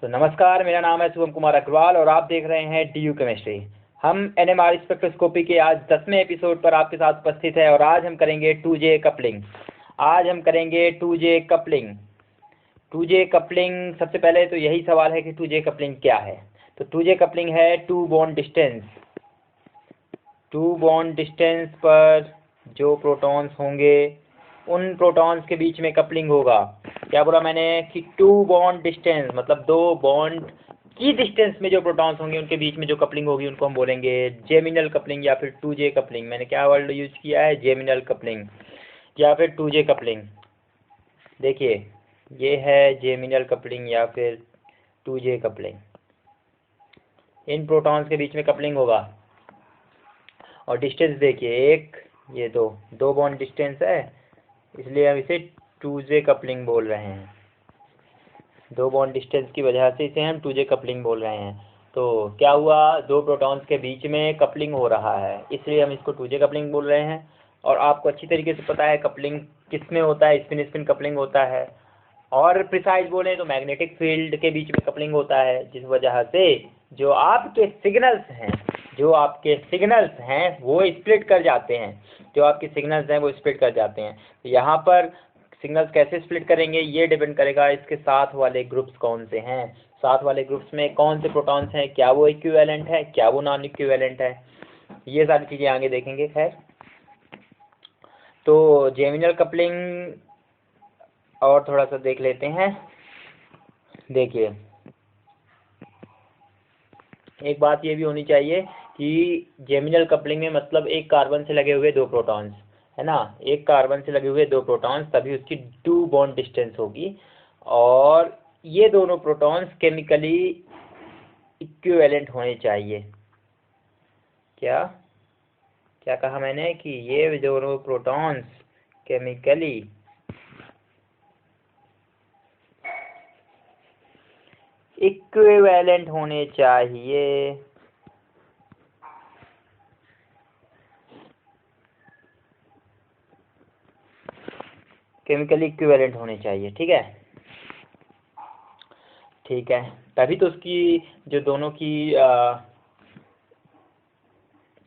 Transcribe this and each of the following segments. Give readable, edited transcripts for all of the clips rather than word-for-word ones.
तो नमस्कार, मेरा नाम है शुभम कुमार अग्रवाल और आप देख रहे हैं DU केमिस्ट्री। हम NMR स्पेक्ट्रोस्कोपी के आज 10वें एपिसोड पर आपके साथ उपस्थित है और आज हम करेंगे 2J कपलिंग। आज हम करेंगे 2J कपलिंग। 2J कपलिंग, सबसे पहले तो यही सवाल है कि 2J कपलिंग क्या है। तो 2J कपलिंग है टू बॉन्ड डिस्टेंस पर जो प्रोटॉन्स होंगे उन प्रोटॉन्स के बीच में कपलिंग होगा। क्या बोला मैंने कि टू बॉन्ड डिस्टेंस, मतलब दो बॉन्ड की डिस्टेंस में जो प्रोटॉन्स होंगे उनके बीच में जो कपलिंग होगी उनको हम बोलेंगे जेमिनल कपलिंग या फिर 2J कपलिंग। मैंने क्या वर्ड यूज किया है? जेमिनल कपलिंग या फिर 2J कपलिंग। देखिए, ये है जेमिनल कपलिंग या फिर 2J कपलिंग। इन प्रोटॉन्स के बीच में कपलिंग होगा और डिस्टेंस देखिए, एक ये दो बॉन्ड डिस्टेंस है, इसलिए हम इसे 2J कपलिंग बोल रहे हैं। दो बॉन्ड डिस्टेंस की वजह से इसे हम 2J कपलिंग बोल रहे हैं। तो क्या हुआ, दो प्रोटॉन्स के बीच में कपलिंग हो रहा है, इसलिए हम इसको 2J कपलिंग बोल रहे हैं। और आपको अच्छी तरीके से पता है कपलिंग किस में होता है, स्पिन स्पिन कपलिंग होता है। और प्रिसाइज बोले तो मैग्नेटिक फील्ड के बीच में कपलिंग होता है, जिस वजह से जो आपके सिग्नल्स हैं वो स्प्लिट कर जाते हैं। जो आपके सिग्नल्स हैं वो स्प्लिट कर जाते हैं। तो यहाँ पर सिग्नल्स कैसे स्प्लिट करेंगे ये डिपेंड करेगा इसके साथ वाले ग्रुप्स कौन से हैं। साथ वाले ग्रुप्स में कौन से प्रोटॉन्स हैं, क्या वो इक्विवेलेंट है, क्या वो नॉन इक्विवेलेंट है, ये सारी चीज़ें आगे देखेंगे। खैर, तो जेमिनल कपलिंग और थोड़ा सा देख लेते हैं। देखिए, एक बात ये भी होनी चाहिए कि जेमिनल कपलिंग में मतलब एक कार्बन से लगे हुए दो प्रोटॉन्स है ना, एक कार्बन से लगे हुए दो प्रोटॉन्स, तभी उसकी टू बॉन्ड डिस्टेंस होगी। और ये दोनों प्रोटॉन्स केमिकली इक्विवेलेंट होने चाहिए। क्या क्या कहा मैंने कि ये दोनों प्रोटॉन्स केमिकली इक्विवेलेंट होने चाहिए। केमिकली इक्विवेलेंट होने चाहिए, ठीक है। ठीक है, तभी तो उसकी जो दोनों की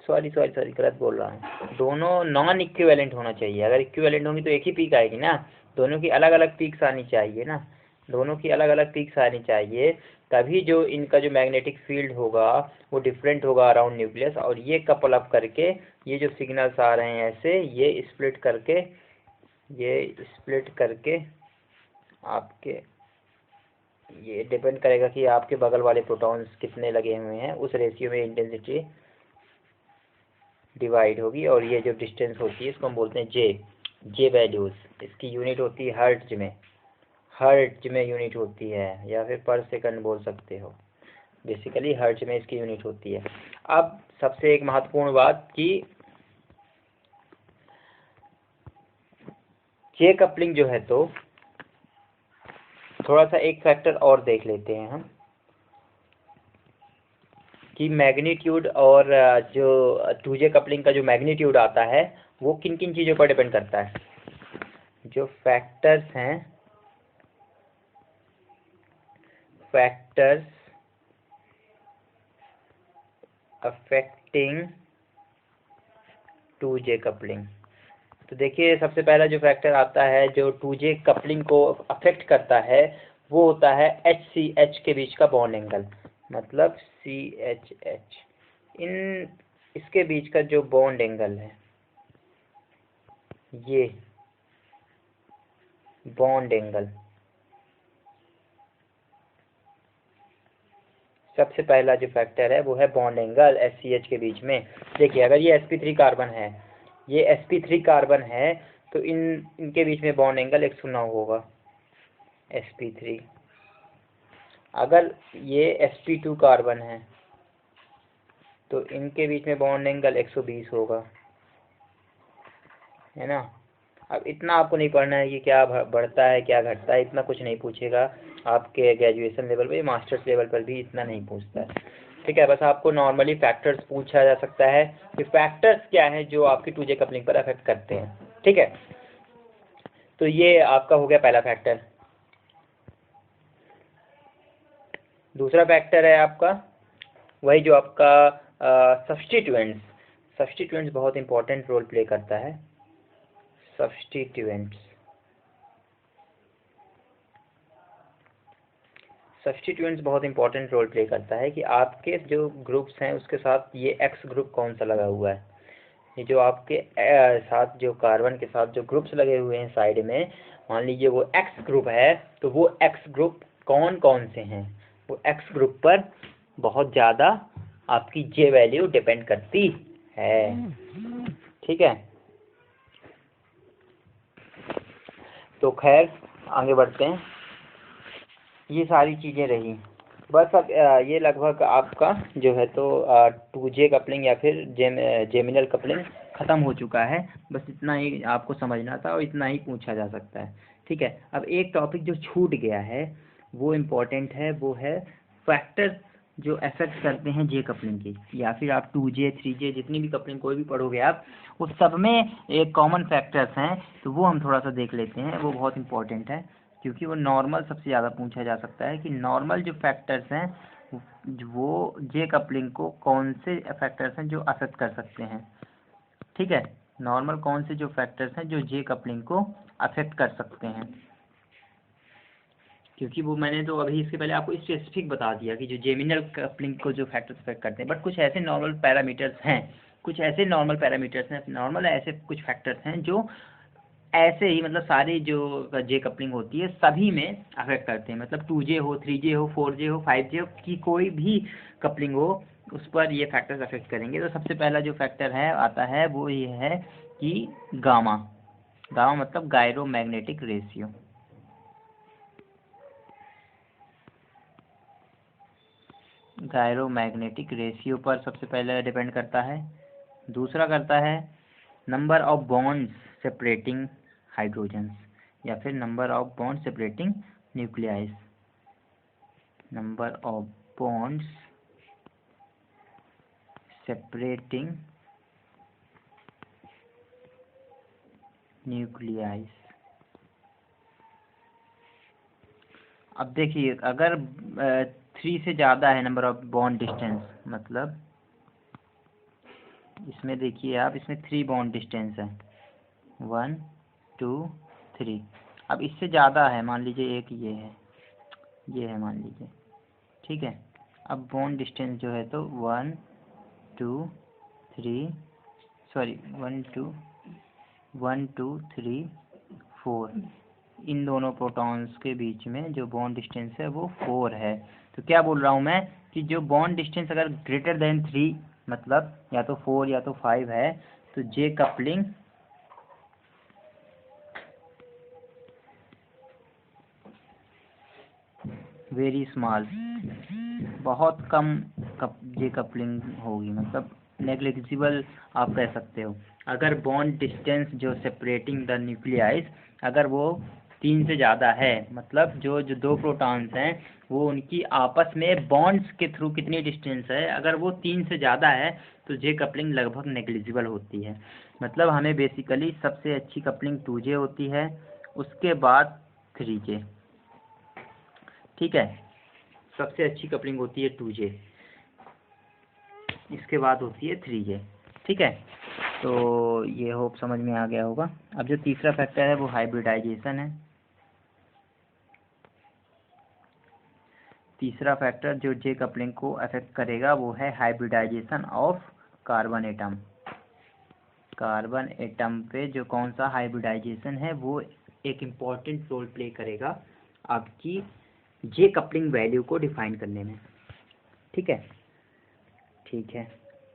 सॉरी गलत बोल रहा हूँ, दोनों नॉन इक्विवेलेंट होना चाहिए। अगर इक्विवेलेंट होंगी तो एक ही पीक आएगी ना, दोनों की अलग अलग पीक्स आनी चाहिए ना, दोनों की अलग अलग पीक्स आनी चाहिए। तभी जो इनका जो मैग्नेटिक फील्ड होगा वो डिफरेंट होगा अराउंड न्यूक्लियस, और ये कपल अप करके ये जो सिग्नल्स आ रहे हैं ऐसे, ये स्प्लिट करके आपके, ये डिपेंड करेगा कि आपके बगल वाले प्रोटॉन्स कितने लगे हुए हैं, उस रेशियो में इंटेंसिटी डिवाइड होगी। और ये जो डिस्टेंस होती है इसको हम बोलते हैं जे वैल्यूज़। इसकी यूनिट होती है हर्ट्ज में यूनिट होती है, या फिर पर सेकंड बोल सकते हो। बेसिकली हर्ट्ज में इसकी यूनिट होती है। अब सबसे एक महत्वपूर्ण बात कि जे कपलिंग जो है, तो थोड़ा सा एक फैक्टर और देख लेते हैं हम कि मैग्नीट्यूड, और जो 2J कपलिंग का जो मैग्नीट्यूड आता है वो किन किन चीज़ों पर डिपेंड करता है। जो फैक्टर्स अफेक्टिंग 2J कपलिंग। तो देखिए, सबसे पहला जो फैक्टर आता है जो 2J कपलिंग को अफेक्ट करता है वो होता है HCH के बीच का बॉन्ड एंगल, मतलब CHH। इसके बीच का जो बॉन्ड एंगल है, ये बॉन्ड एंगल सबसे पहला जो फैक्टर है वो है बॉन्ड एंगल HCH के बीच में। देखिए, अगर ये sp3 कार्बन है, ये sp3 कार्बन है, तो इनके बीच में बॉन्ड एंगल 109 होगा, sp3। अगर ये sp2 कार्बन है तो इनके बीच में बॉन्ड एंगल 120 होगा, है ना। अब इतना आपको नहीं पढ़ना है कि क्या बढ़ता है क्या घटता है, इतना कुछ नहीं पूछेगा आपके ग्रेजुएशन लेवल पे, मास्टर्स लेवल पर भी इतना नहीं पूछता है, ठीक है। बस आपको नॉर्मली फैक्टर्स पूछा जा सकता है कि फैक्टर्स क्या हैं जो आपकी 2J कपलिंग पर अफेक्ट करते हैं, ठीक है। तो ये आपका हो गया पहला फैक्टर। दूसरा फैक्टर है आपका वही जो आपका सब्स्टिट्यूएंट्स। सब्स्टिट्यूएंट्स बहुत इंपॉर्टेंट रोल प्ले करता है। सब्स्टिट्यूएंट्स बहुत इंपॉर्टेंट रोल प्ले करता है कि आपके जो ग्रुप्स हैं उसके साथ ये एक्स ग्रुप कौन सा लगा हुआ है। ये जो आपके साथ जो कार्बन के साथ जो ग्रुप्स लगे हुए हैं साइड में, मान लीजिए वो एक्स ग्रुप है, तो वो एक्स ग्रुप कौन कौन से हैं, वो एक्स ग्रुप पर बहुत ज़्यादा आपकी जे वैल्यू डिपेंड करती है। ठीक है, तो खैर आगे बढ़ते हैं। ये सारी चीज़ें रही, बस अब ये लगभग आपका जो है तो 2J कपलिंग या फिर जेमिनल कपलिंग ख़त्म हो चुका है। बस इतना ही आपको समझना था और इतना ही पूछा जा सकता है। ठीक है, अब एक टॉपिक जो छूट गया है वो इम्पोर्टेंट है, वो है फैक्टर्स जो अफेक्ट करते हैं जे कपलिंग की, या फिर आप 2J 3J जितनी भी कपलिंग कोई भी पढ़ोगे आप, उस सब में एक कॉमन फैक्टर्स हैं, तो वो हम थोड़ा सा देख लेते हैं। वो बहुत इंपॉर्टेंट है क्योंकि वो नॉर्मल सबसे ज़्यादा पूछा जा सकता है कि नॉर्मल जो फैक्टर्स हैं वो जे कपलिंग को कौन से फैक्टर्स हैं जो अफेक्ट कर सकते हैं। ठीक है, नॉर्मल कौन से जो फैक्टर्स हैं जो जे कपलिंग को अफेक्ट कर सकते हैं, क्योंकि वो मैंने तो अभी इसके पहले आपको स्पेसिफिक बता दिया कि जो जेमिनल कपलिंग को जो फैक्टर्स अफेक्ट करते हैं, बट कुछ ऐसे नॉर्मल पैरामीटर्स हैं, नॉर्मल ऐसे कुछ फैक्टर्स हैं जो ऐसे ही मतलब सारी जो जे कपलिंग होती है सभी में अफेक्ट करते हैं। मतलब 2J हो, 3J हो, 4J हो, 5J हो, की कोई भी कपलिंग हो उस पर ये फैक्टर्स अफेक्ट करेंगे। तो सबसे पहला जो फैक्टर है आता है वो ये है कि गामा मतलब गायरोमैग्नेटिक रेशियो। गायरोमैग्नेटिक रेशियो पर सबसे पहले डिपेंड करता है। दूसरा करता है number of bonds separating hydrogens, या फिर number of bond separating nuclei. Number of bonds separating nuclei. अब देखिए, अगर 3 से ज़्यादा है नंबर ऑफ बॉन्ड डिस्टेंस, मतलब इसमें देखिए आप, इसमें 3 बॉन्ड डिस्टेंस है, 1 2 3। अब इससे ज़्यादा है, मान लीजिए एक ये है मान लीजिए। ठीक है, अब बॉन्ड डिस्टेंस जो है तो 1 2 3 सॉरी 1 2 3 4, इन दोनों प्रोटॉन्स के बीच में जो बॉन्ड डिस्टेंस है वो 4 है। तो क्या बोल रहा हूँ मैं कि जो बॉन्ड डिस्टेंस अगर ग्रेटर देन 3, मतलब या तो 4 या तो 5 है, तो जे कपलिंग वेरी स्मॉल, बहुत कम जे कपलिंग होगी, मतलब नेग्लिजिबल आप कह सकते हो। अगर बॉन्ड डिस्टेंस जो सेपरेटिंग द न्यूक्लियाइस अगर वो 3 से ज़्यादा है, मतलब जो दो प्रोटॉन्स हैं वो उनकी आपस में बॉन्ड्स के थ्रू कितनी डिस्टेंस है, अगर वो 3 से ज़्यादा है तो जे कपलिंग लगभग नेग्लिजिबल होती है। मतलब हमें बेसिकली सबसे अच्छी कपलिंग 2J होती है, उसके बाद 3J। ठीक है, सबसे अच्छी कपलिंग होती है 2J, इसके बाद होती है 3J। ठीक है, तो ये होप समझ में आ गया होगा। अब जो तीसरा फैक्टर है वो हाइब्रिडाइजेशन है। तीसरा फैक्टर जो जे कपलिंग को अफेक्ट करेगा वो है hybridisation of carbon atom. Carbon atom पे जो कौन सा हाइब्रिडाइजेशन है वो एक इम्पॉर्टेंट रोल प्ले करेगा आपकी जे कपलिंग वैल्यू को डिफाइन करने में। ठीक है, ठीक है।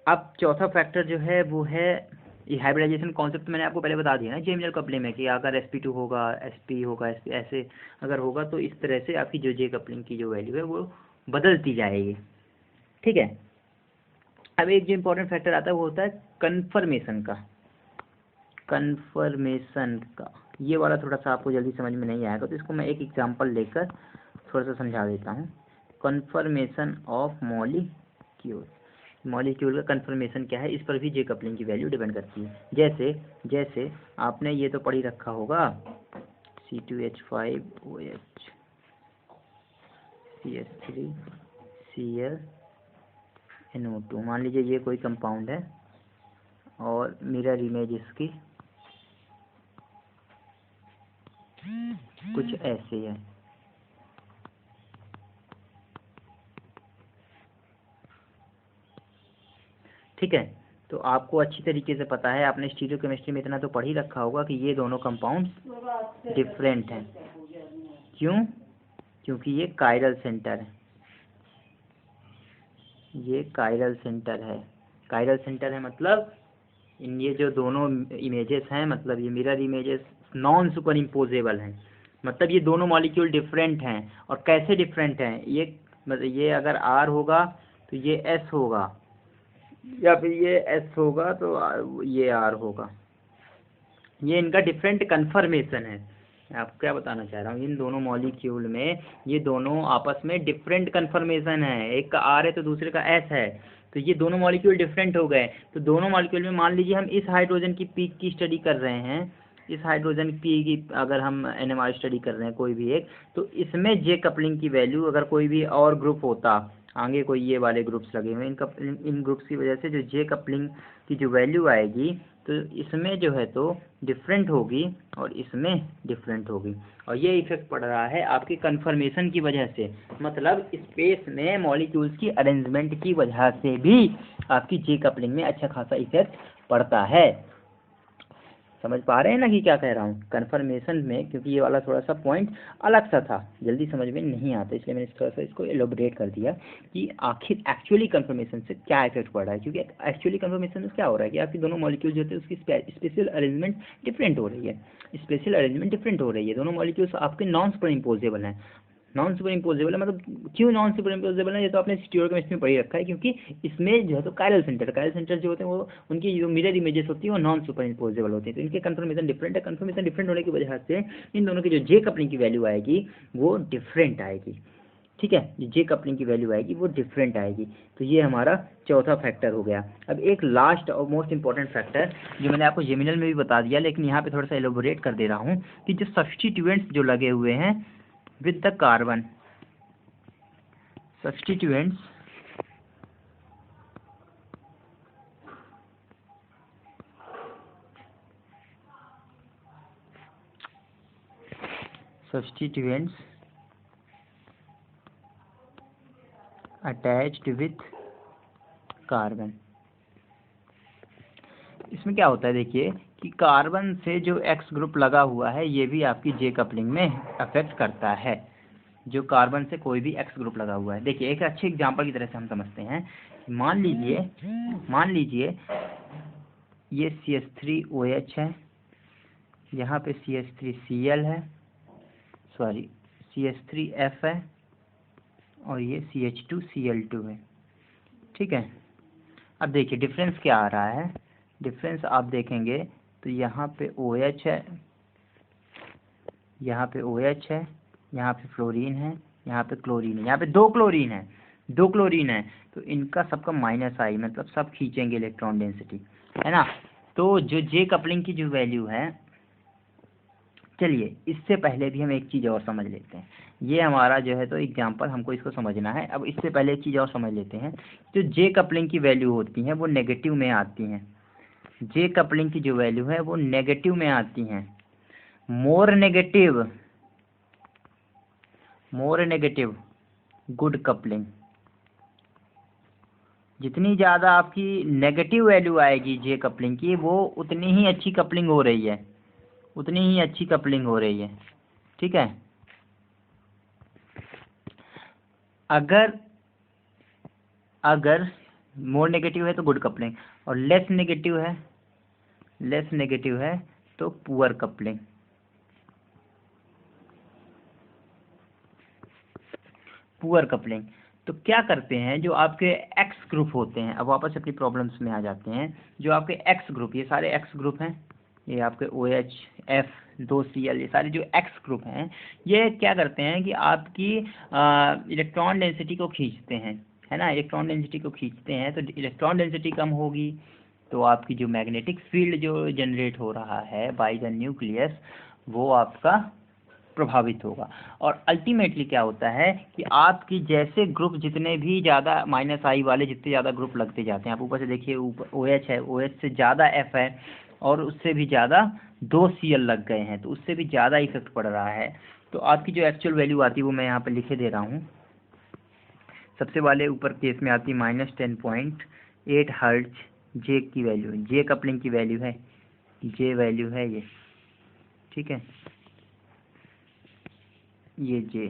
अब चौथा फैक्टर जो है वो है ये हाइब्रिडाइजेशन कॉन्सेप्ट, मैंने आपको पहले बता दिया ना जेमिनल कपलिंग में कि अगर sp2 होगा, sp होगा, sp ऐसे अगर होगा तो इस तरह से आपकी जो जे कपलिंग की जो वैल्यू है वो बदलती जाएगी। ठीक है, अब एक जो इम्पोर्टेंट फैक्टर आता है वो होता है कन्फर्मेशन का। ये वाला थोड़ा सा आपको जल्दी समझ में नहीं आएगा, तो इसको मैं एक एग्जांपल लेकर थोड़ा सा समझा देता हूँ। कन्फर्मेशन ऑफ मॉलिक्यूल का कन्फर्मेशन क्या है, इस पर भी जे कपलिंग की वैल्यू डिपेंड करती है। जैसे आपने ये तो पढ़ ही रखा होगा C2H5OH CH3 ClNO2। मान लीजिए ये कोई कंपाउंड है और मिरर इमेज इसकी कुछ ऐसी है। ठीक है, तो आपको अच्छी तरीके से पता है, आपने स्टीरियोकेमिस्ट्री में इतना तो पढ़ ही रखा होगा कि ये दोनों कंपाउंड्स डिफरेंट हैं। क्यों? क्योंकि ये कायरल सेंटर है, ये कायरल सेंटर है। कायरल सेंटर है मतलब इन ये जो दोनों इमेजेस हैं, मतलब ये mirror images non super imposable हैं, मतलब ये दोनों मॉलिक्यूल डिफरेंट हैं। और कैसे डिफरेंट हैं? ये मतलब ये अगर R होगा तो ये S होगा, या फिर ये S होगा तो ये R होगा। ये इनका डिफरेंट कन्फर्मेशन है। मैं आपको क्या बताना चाह रहा हूँ, इन दोनों मॉलिक्यूल में ये दोनों आपस में डिफरेंट कन्फर्मेशन है। एक का R है तो दूसरे का S है, तो ये दोनों मॉलिक्यूल डिफरेंट हो गए। तो दोनों मॉलिक्यूल में मान लीजिए हम इस हाइड्रोजन की पीक की स्टडी कर रहे हैं, इस हाइड्रोजन पी की अगर हम NMR स्टडी कर रहे हैं कोई भी एक, तो इसमें जे कपलिंग की वैल्यू अगर कोई भी और ग्रुप होता, आगे कोई ये वाले ग्रुप्स लगे हुए, इन ग्रुप्स की वजह से जो जे कपलिंग की जो वैल्यू आएगी तो इसमें जो है तो डिफरेंट होगी और इसमें डिफरेंट होगी। और ये इफेक्ट पड़ रहा है आपकी कन्फर्मेशन की वजह से, मतलब स्पेस में मॉलिक्यूल्स की अरेंजमेंट की वजह से भी आपकी जे कपलिंग में अच्छा खासा इफेक्ट पड़ता है। समझ पा रहे हैं ना कि क्या कह रहा हूँ? कन्फर्मेशन में, क्योंकि ये वाला थोड़ा सा पॉइंट अलग सा था, जल्दी समझ में नहीं आता, इसलिए मैंने थोड़ा सा इसको एलोबरेट कर दिया कि आखिर एक्चुअली कन्फर्मेशन से क्या इफेक्ट पड़ रहा है। क्योंकि एक्चुअली कन्फर्मेशन से क्या हो रहा है कि आपकी दोनों मॉलिक्यूल जो होते हैं उसकी स्पेशल अरेंजमेंट डिफरेंट हो रही है, स्पेशल अरेंजमेंट डिफरेंट हो रही है। दोनों मॉलिक्यूल्स आपके नॉन सुपर इम्पोजेबल हैं। नॉन सुपर इम्पोजेबल है मतलब क्यों नॉन सुपर इम्पोजेबल है? ये तो आपने स्टीरियोकेमिस्ट्री में पढ़ ही रखा है, क्योंकि इसमें जो है तो कायरल सेंटर जो होते हैं वो उनकी जो मिरर इमेजेस होती है वो नॉन सुपर इम्पोजेबल होती है, तो इनके कन्फर्मेशन डिफरेंट है। कन्फर्मेशन डिफरेंट होने की वजह से इन दोनों की जो जे कपलिंग की वैल्यू आएगी वो डिफरेंट आएगी। ठीक है, जो जे कपलिंग की वैल्यू आएगी वो डिफरेंट आएगी। तो ये हमारा चौथा फैक्टर हो गया। अब एक लास्ट और मोस्ट इंपॉर्टेंट फैक्टर जो मैंने आपको जेमिनल में भी बता दिया, लेकिन यहाँ पे थोड़ा सा एलोबोरेट कर दे रहा हूँ कि जो सब्स्टिट्यूएंट्स जो लगे हुए हैं with the carbon, substituents attached with carbon. इसमें क्या होता है देखिए कि कार्बन से जो एक्स ग्रुप लगा हुआ है ये भी आपकी जे कपलिंग में अफेक्ट करता है। जो कार्बन से कोई भी एक्स ग्रुप लगा हुआ है, देखिए एक अच्छे एग्जांपल की तरह से हम समझते हैं। मान लीजिए ये CH3OH है, यहाँ पे CH3Cl है, सॉरी CH3F है और ये CH2Cl2 है। ठीक है, अब देखिए डिफरेंस क्या आ रहा है। डिफरेंस आप देखेंगे तो यहाँ पे OH है, यहाँ पे OH है, यहाँ पे फ्लोरीन है, यहाँ पे क्लोरीन है, यहाँ पे दो क्लोरीन है, तो इनका सबका -I, मतलब सब खींचेंगे इलेक्ट्रॉन डेंसिटी, है ना। तो जो जे कपलिंग की जो वैल्यू है, चलिए इससे पहले भी हम एक चीज़ और समझ लेते हैं। ये हमारा जो है तो एग्जांपल, हमको इसको समझना है। अब इससे पहले एक चीज़ और समझ लेते हैं। जो जे कपलिंग की वैल्यू होती हैं वो नेगेटिव में आती हैं। जे कपलिंग की जो वैल्यू है वो नेगेटिव में आती हैं। More negative good coupling. जितनी ज़्यादा आपकी नेगेटिव वैल्यू आएगी जे कपलिंग की, वो उतनी ही अच्छी कपलिंग हो रही है, ठीक है। अगर मोर नेगेटिव है तो गुड कपलिंग, और लेस नेगेटिव है तो पुअर कपलिंग। तो क्या करते हैं, जो आपके एक्स ग्रुप होते हैं, अब वापस अपनी प्रॉब्लम्स में आ जाते हैं। जो आपके एक्स ग्रुप, ये सारे एक्स ग्रुप हैं, ये आपके OH, F, 2Cl, ये सारे जो एक्स ग्रुप हैं, ये क्या करते हैं कि आपकी इलेक्ट्रॉन डेंसिटी को खींचते हैं, है ना। इलेक्ट्रॉन डेंसिटी को खींचते हैं तो इलेक्ट्रॉन डेंसिटी कम होगी तो आपकी जो मैग्नेटिक फील्ड जो जनरेट हो रहा है बाय द न्यूक्लियस, वो आपका प्रभावित होगा। और अल्टीमेटली क्या होता है कि आपकी जैसे ग्रुप जितने भी ज़्यादा -I वाले जितने ज़्यादा ग्रुप लगते जाते हैं, आप ऊपर से देखिए, ऊपर OH है, OH से ज़्यादा F है और उससे भी ज़्यादा 2 Cl लग गए हैं, तो उससे भी ज़्यादा इफेक्ट पड़ रहा है। तो आपकी जो एक्चुअल वैल्यू आती है वो मैं यहाँ पर लिखे दे रहा हूँ। सबसे वाले ऊपर केस में आती है -10.8 हर्ट्ज जे की वैल्यू, जे कपलिंग की वैल्यू है, जे वैल्यू है ये, ठीक है, ये जे,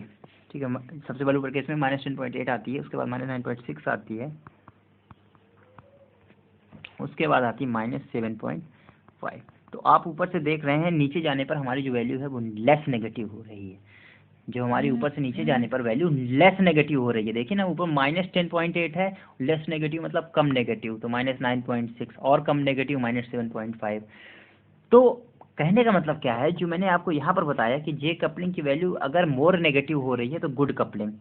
ठीक है। सबसे वाले ऊपर केस में -10.8 आती है, उसके बाद -9.6 आती है, उसके बाद आती है -7.5। तो आप ऊपर से देख रहे हैं नीचे जाने पर हमारी जो वैल्यू है वो लेस नेगेटिव हो रही है, जो हमारी ऊपर से नीचे जाने पर वैल्यू लेस नेगेटिव हो रही है। देखिए ना, ऊपर -10.8 है, लेस नेगेटिव मतलब कम नेगेटिव, तो -9.6, और कम नेगेटिव -7.5। तो कहने का मतलब क्या है, जो मैंने आपको यहाँ पर बताया कि जे कपलिंग की वैल्यू अगर मोर नेगेटिव हो रही है तो गुड कपलिंग,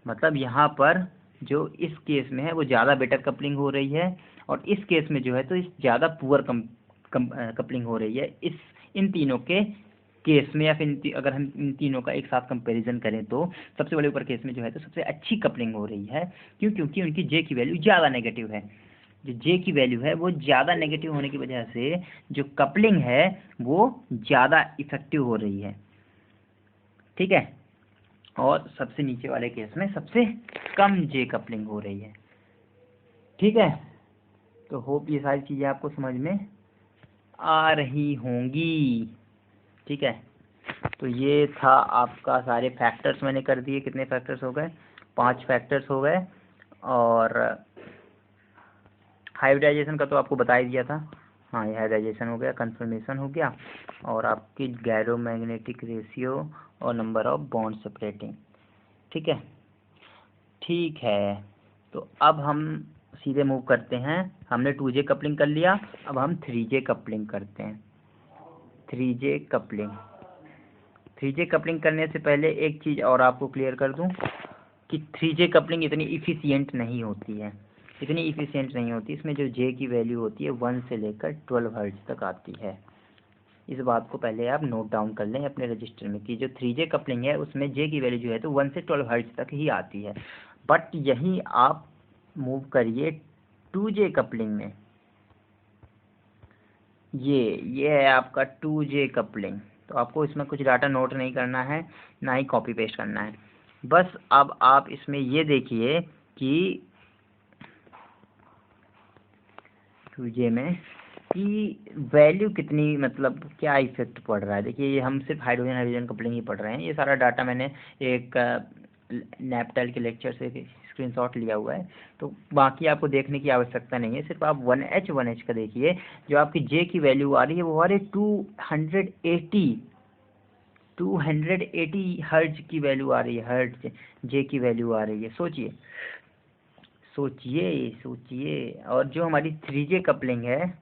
मतलब यहाँ पर जो इस केस में है वो ज़्यादा बेटर कपलिंग हो रही है, और इस केस में जो है तो इस ज़्यादा पुअर कपलिंग हो रही है। इन तीनों के केस में, या फिर अगर हम इन तीनों का एक साथ कंपैरिजन करें तो सबसे बड़े ऊपर केस में जो है तो सबसे अच्छी कपलिंग हो रही है। क्यों? क्योंकि उनकी जे की वैल्यू ज़्यादा नेगेटिव है। जो जे की वैल्यू है वो ज़्यादा नेगेटिव होने की वजह से जो कपलिंग है वो ज़्यादा इफेक्टिव हो रही है, ठीक है। और सबसे नीचे वाले केस में सबसे कम जे कपलिंग हो रही है, ठीक है। तो होप ये सारी चीज़ें आपको समझ में आ रही होंगी, ठीक है। तो ये था आपका सारे फैक्टर्स मैंने कर दिए। कितने फैक्टर्स हो गए? 5 फैक्टर्स हो गए। और हाइब्रिडाइजेशन का तो आपको बता ही दिया था। हाँ, ये हाइब्रिडाइजेशन हो गया, कन्फर्मेशन हो गया, और आपकी गैरोमैग्नेटिक रेशियो और नंबर ऑफ बॉन्ड सेपरेटिंग, ठीक है। ठीक है, तो अब हम सीधे मूव करते हैं। हमने 2J कपलिंग कर लिया, अब हम 3J कपलिंग करते हैं। 3J कपलिंग 3J कपलिंग करने से पहले एक चीज़ और आपको क्लियर कर दूं कि 3J कपलिंग इतनी इफ़िशियंट नहीं होती है, इसमें जो J की वैल्यू होती है 1 से लेकर 12 हर्ट्ज तक आती है। इस बात को पहले आप नोट डाउन कर लें अपने रजिस्टर में कि जो 3J कपलिंग है उसमें J की वैल्यू जो है तो 1 से 12 हर्ट्ज तक ही आती है। बट यहीं आप मूव करिए 2J कपलिंग में, ये है आपका 2J कपलिंग। तो आपको इसमें कुछ डाटा नोट नहीं करना है, ना ही कॉपी पेस्ट करना है। बस अब आप इसमें ये देखिए कि 2J में कि वैल्यू कितनी, मतलब क्या इफेक्ट पड़ रहा है। देखिए, ये हम सिर्फ हाइड्रोजन हाइड्रोजन कपलिंग ही पढ़ रहे हैं। ये सारा डाटा मैंने एक नैपटेल के लेक्चर से स्क्रीनशॉट लिया हुआ है, तो बाकी आपको देखने की आवश्यकता नहीं है। सिर्फ आप 1H का देखिए। जो आपकी जे की वैल्यू आ रही है वो आ रही है 280 हर्ट्ज की वैल्यू आ रही है, हर्ट्ज जे की वैल्यू आ रही है। सोचिए। और जो हमारी 3J कपलिंग है,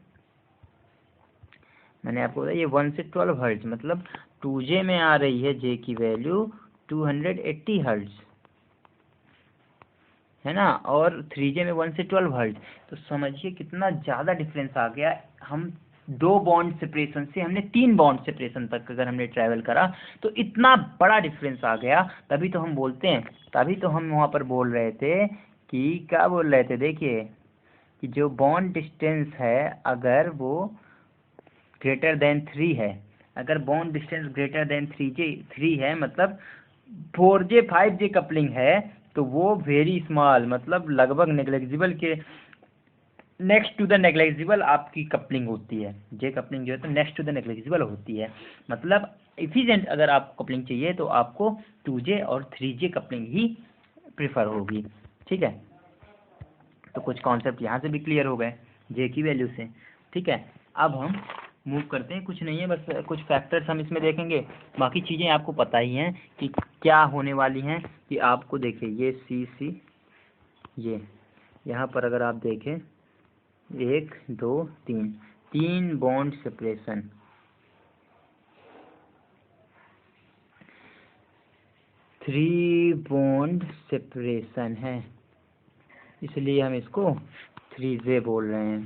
मैंने आपको बताया ये 1 से 12 हर्ट्ज, मतलब 2J में आ रही है जे की वैल्यू 280 हर्ट्ज, है ना, और 3J में 1 से 12 हर्ट्ज। तो समझिए कितना ज़्यादा डिफरेंस आ गया। हम 2 बॉन्ड सेपरेशन से हमने 3 बॉन्ड सेपरेशन तक अगर हमने ट्रैवल करा तो इतना बड़ा डिफरेंस आ गया। तभी तो हम बोलते हैं, तभी तो हम वहाँ पर बोल रहे थे कि क्या बोल रहे थे, देखिए कि जो बॉन्ड डिस्टेंस है अगर वो ग्रेटर देन 3 है, अगर बॉन्ड डिस्टेंस ग्रेटर देन 3 है, मतलब 4J 5J कपलिंग है, तो वो वेरी स्मॉल, मतलब लगभग नेग्लेजिबल के नेक्स्ट टू द नेग्लेजिबल आपकी कपलिंग होती है। जे कपलिंग जो है तो नेक्स्ट टू द नेग्लेजिबल होती है। मतलब इफिशिएंट अगर आपको कपलिंग चाहिए तो आपको 2J और 3J कपलिंग ही प्रेफर होगी, ठीक है। तो कुछ कॉन्सेप्ट यहाँ से भी क्लियर हो गए जे की वैल्यू से, ठीक है। अब हम मूव करते हैं, कुछ नहीं है, बस कुछ फैक्टर्स हम इसमें देखेंगे। बाकी चीज़ें आपको पता ही हैं कि क्या होने वाली हैं। कि आपको देखिए ये सी ये यहाँ पर अगर आप देखें 1 2 3 बॉन्ड सेपरेशन, 3 बॉन्ड सेपरेशन है, इसलिए हम इसको 3J बोल रहे हैं,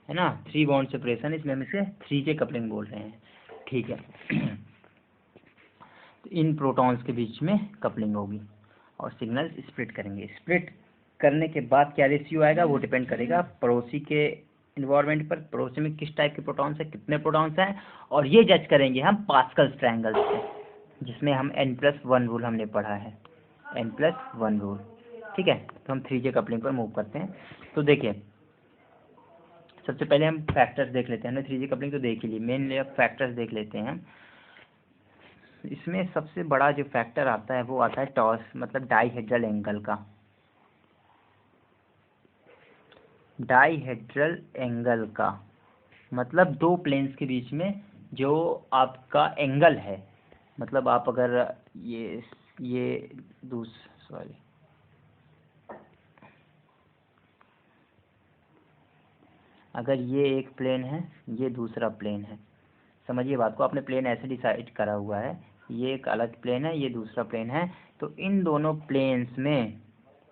है ना। 3 बॉन्ड सेपरेशन, इसमें हम इसे 3J कपलिंग बोल रहे हैं, ठीक है। तो इन प्रोटॉन्स के बीच में कपलिंग होगी और सिग्नल स्प्लिट करेंगे। स्प्लिट करने के बाद क्या रेशियो आएगा वो डिपेंड करेगा पड़ोसी के इन्वायरमेंट पर, पड़ोसी में किस टाइप के प्रोटॉन्स हैं, कितने प्रोटॉन्स हैं, और ये जज करेंगे हम पास्कल्स ट्रायंगल से, जिसमें हम n+1 रूल हमने पढ़ा है, n+1 रूल। ठीक है, तो हम 3J कपलिंग पर मूव करते हैं। तो देखिए सबसे पहले हम फैक्टर्स देख लेते हैं। हमने 3J कपलिंग तो देख ही ली, मेन फैक्टर्स देख लेते हैं। इसमें सबसे बड़ा जो फैक्टर आता है वो आता है टॉस, मतलब डाईहेड्रल एंगल का। डाईहेड्रल एंगल का मतलब दो प्लेन्स के बीच में जो आपका एंगल है, मतलब आप अगर अगर ये एक प्लेन है, ये दूसरा प्लेन है, समझिए बात को, आपने प्लेन ऐसे डिसाइड करा हुआ है, ये एक अलग प्लेन है, ये दूसरा प्लेन है, तो इन दोनों प्लेन्स में,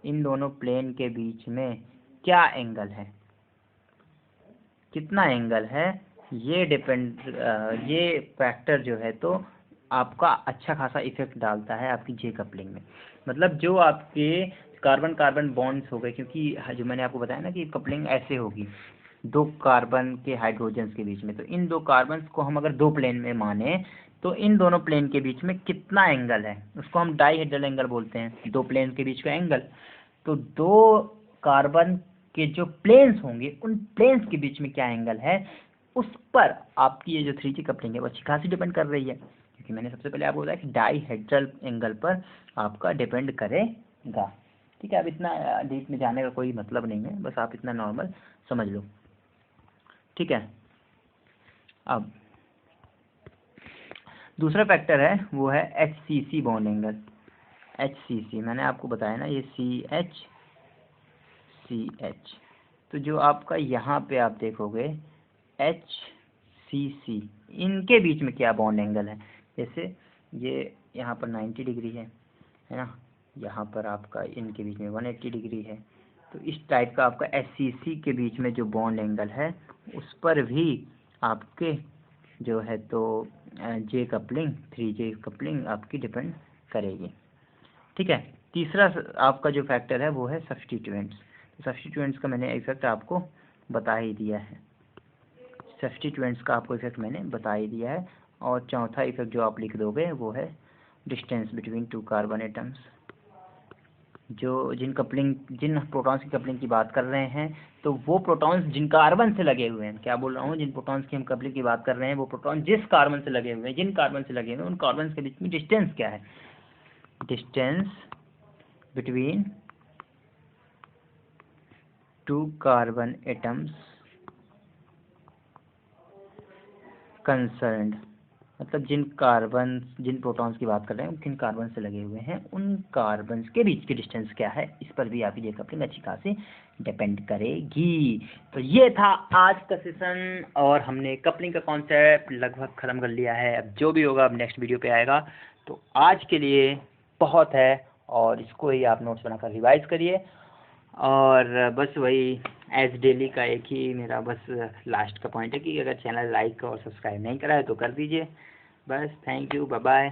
इन दोनों प्लेन के बीच में क्या एंगल है, कितना एंगल है, ये डिपेंड, ये फैक्टर जो है तो आपका अच्छा खासा इफेक्ट डालता है आपकी जे कपलिंग में। मतलब जो आपके कार्बन कार्बन बॉन्ड्स हो गए, क्योंकि जो मैंने आपको बताया ना कि कपलिंग ऐसे होगी दो कार्बन के हाइड्रोजन्स के बीच में, तो इन दो कार्बन्स को हम अगर दो प्लेन में माने तो इन दोनों प्लेन के बीच में कितना एंगल है उसको हम डाईहेड्रल एंगल बोलते हैं, दो प्लेन के बीच का एंगल। तो दो कार्बन के जो प्लेन्स होंगे उन प्लेन्स के बीच में क्या एंगल है, उस पर आपकी ये जो 3J कपलिंग है वो अच्छी खासी डिपेंड कर रही है, क्योंकि मैंने सबसे पहले आपको बताया कि डाईहेड्रल एंगल पर आपका डिपेंड करेगा। ठीक है, अब इतना डीप में जाने का कोई मतलब नहीं है, बस आप इतना नॉर्मल समझ लो। ठीक है, अब दूसरा फैक्टर है वो है HCC बॉन्ड एंगल। HCC मैंने आपको बताया ना, ये CH, तो जो आपका यहाँ पे आप देखोगे HCC, इनके बीच में क्या बॉन्ड एंगल है, जैसे ये यहाँ पर 90 डिग्री है ना, यहाँ पर आपका इनके बीच में 180 डिग्री है, तो इस टाइप का आपका HCC के बीच में जो बॉन्ड एंगल है उस पर भी आपके जो है तो जे कपलिंग, 3J कपलिंग आपकी डिपेंड करेगी। ठीक है, तीसरा आपका जो फैक्टर है वो है सब्स्टिट्यूएंट्स। सब्स्टिट्यूएंट्स का मैंने इफेक्ट आपको बता ही दिया है, सब्स्टिट्यूएंट्स का आपको इफेक्ट मैंने बता ही दिया है। और चौथा इफेक्ट जो आप लिख दोगे वो है distance between two carbon atoms. जो जिन प्रोटॉन्स की कपलिंग की बात कर रहे हैं, तो वो प्रोटॉन्स जिन कार्बन से लगे हुए हैं, क्या बोल रहा हूँ, जिन प्रोटॉन्स की हम कपलिंग की बात कर रहे हैं वो प्रोटॉन जिस कार्बन से लगे हुए हैं, जिन कार्बन से लगे हुए हैं उन कार्बन के बीच में डिस्टेंस क्या है, distance between two carbon atoms concerned, मतलब जिन प्रोटॉन्स की बात कर रहे हैं किन कार्बन से लगे हुए हैं उन कार्बन के बीच की डिस्टेंस क्या है, इस पर भी आपकी जे कपलिंग अच्छी खासी डिपेंड करेगी। तो ये था आज का सेशन और हमने कपलिंग का कॉन्सेप्ट लगभग ख़त्म कर लिया है। अब जो भी होगा अब नेक्स्ट वीडियो पे आएगा। तो आज के लिए बहुत है और इसको ही आप नोट्स बनाकर रिवाइज करिए। और बस वही एज डेली का एक ही मेरा बस लास्ट का पॉइंट है कि अगर चैनल लाइक और सब्सक्राइब नहीं करा है तो कर दीजिए। बस थैंक यू, बाय बाय।